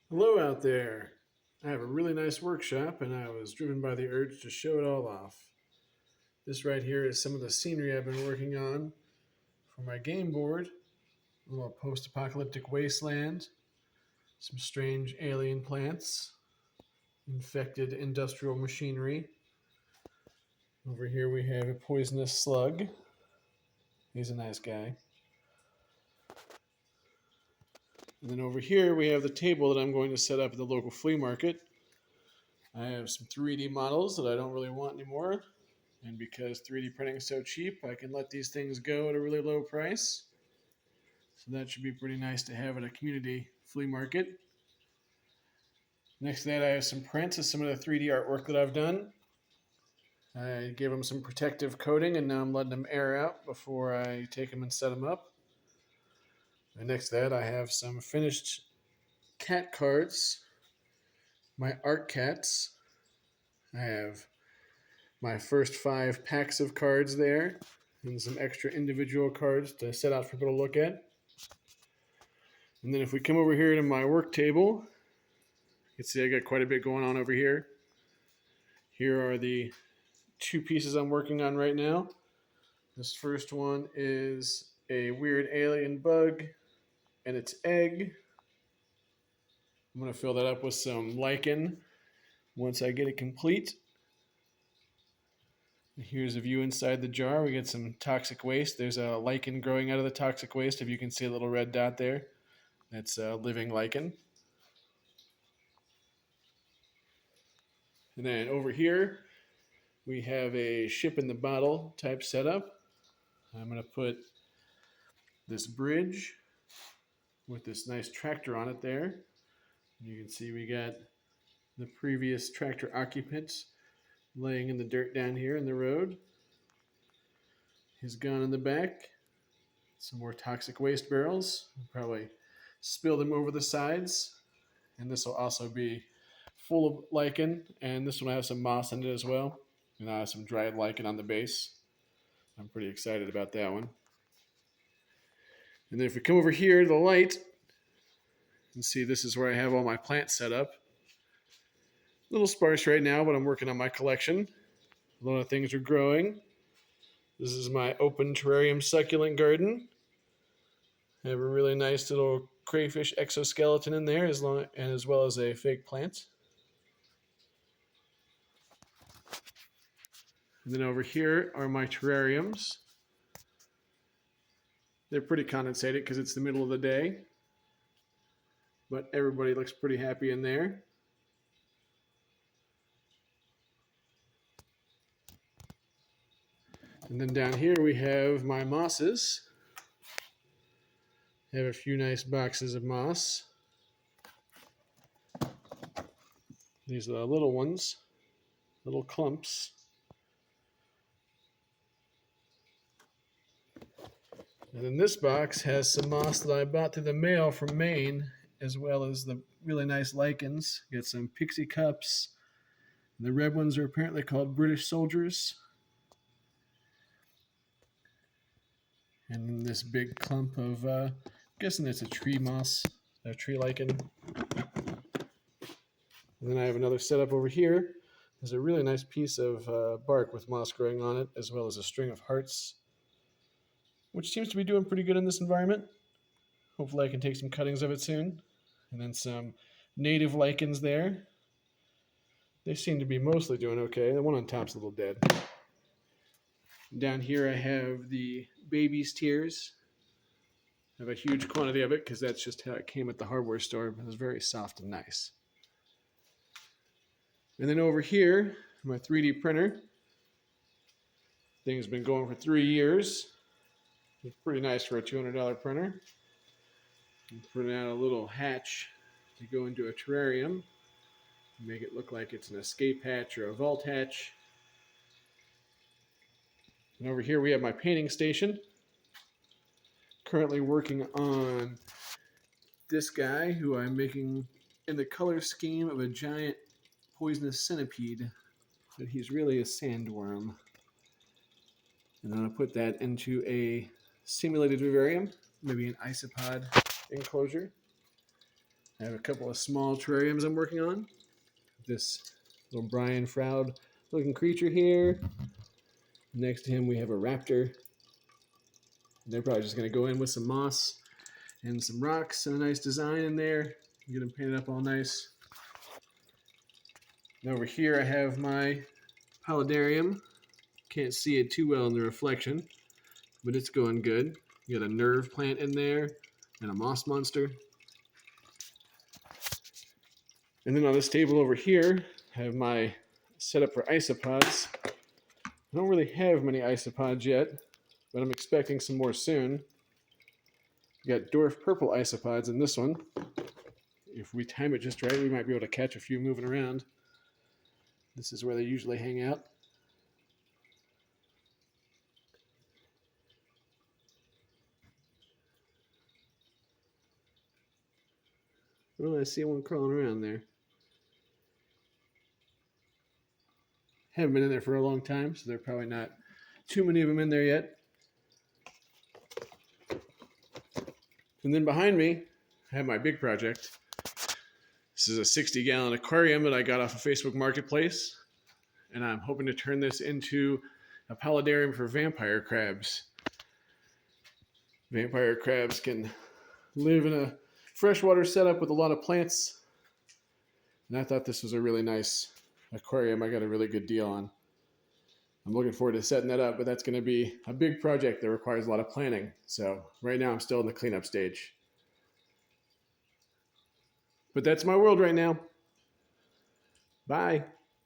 Hello out there. I have a really nice workshop and I was driven by the urge to show it all off. This right here is some of the scenery I've been working on for my game board. A little post apocalyptic wasteland, some strange alien plants, infected industrial machinery. Over here we have a poisonous slug. He's a nice guy. And then over here we have the table that I'm going to set up at the local flea market. I have some 3D models that I don't really want anymore. And because 3D printing is so cheap, I can let these things go at a really low price. So that should be pretty nice to have at a community flea market. Next to that, I have some prints of some of the 3D artwork that I've done. I gave them some protective coating and now I'm letting them air out before I take them and set them up. And next to that, I have some finished cat cards, my art cats. I have my first 5 packs of cards there and some extra individual cards to set out for people to look at. And then if we come over here to my work table, you can see I got quite a bit going on over here. Here are the 2 pieces I'm working on right now. This first one is a weird alien bug and its egg. I'm going to fill that up with some lichen once I get it complete. Here's a view inside the jar. We get some toxic waste. There's a lichen growing out of the toxic waste. If you can see a little red dot there, that's living lichen. And then over here, we have a ship in the bottle type setup. I'm going to put this bridge with this nice tractor on it there. You can see we got the previous tractor occupants laying in the dirt down here in the road. His gun in the back. Some more toxic waste barrels. We'll probably spill them over the sides. And this will also be full of lichen. And this one will have some moss in it as well. And I have some dried lichen on the base. I'm pretty excited about that one. And then if we come over here to the light, you can see this is where I have all my plants set up. A little sparse right now, but I'm working on my collection. A lot of things are growing. This is my open terrarium succulent garden. I have a really nice little crayfish exoskeleton in there, as well as a fake plant. And then over here are my terrariums. They're pretty condensated because it's the middle of the day, but everybody looks pretty happy in there. And then down here we have my mosses. I have a few nice boxes of moss. These are the little ones, little clumps. And then this box has some moss that I bought through the mail from Maine, as well as the really nice lichens. Got some pixie cups. The red ones are apparently called British soldiers. And then this big clump of, I'm guessing it's a tree moss, a tree lichen. And then I have another setup over here. There's a really nice piece of bark with moss growing on it, as well as a string of hearts, which seems to be doing pretty good in this environment. Hopefully I can take some cuttings of it soon. And then some native lichens there. They seem to be mostly doing okay. The one on top's a little dead. Down here I have the baby's tears. I have a huge quantity of it because that's just how it came at the hardware store. It was very soft and nice. And then over here, my 3D printer. Thing's been going for 3 years. It's pretty nice for a $200 printer. I'm putting out a little hatch to go into a terrarium. Make it look like it's an escape hatch or a vault hatch. And over here we have my painting station. Currently working on this guy who I'm making in the color scheme of a giant poisonous centipede, but he's really a sandworm. And I'm going to put that into a simulated vivarium, maybe an isopod enclosure. I have a couple of small terrariums I'm working on. This little Brian Froud looking creature here. Next to him we have a raptor. They're probably just going to go in with some moss and some rocks and a nice design in there. Get them painted up all nice. And over here I have my paludarium. Can't see it too well in the reflection, but it's going good. You got a nerve plant in there and a moss monster. And then on this table over here, I have my setup for isopods. I don't really have many isopods yet, but I'm expecting some more soon. We got dwarf purple isopods in this one. If we time it just right, we might be able to catch a few moving around. This is where they usually hang out. Oh, I see one crawling around there. Haven't been in there for a long time, so there are probably not too many of them in there yet. And then behind me, I have my big project. This is a 60-gallon aquarium that I got off of Facebook Marketplace, and I'm hoping to turn this into a paludarium for vampire crabs. Vampire crabs can live in a freshwater setup with a lot of plants, and I thought this was a really nice aquarium. I got a really good deal on. I'm looking forward to setting that up, but that's going to be a big project that requires a lot of planning. So right now I'm still in the cleanup stage. But that's my world right now. Bye.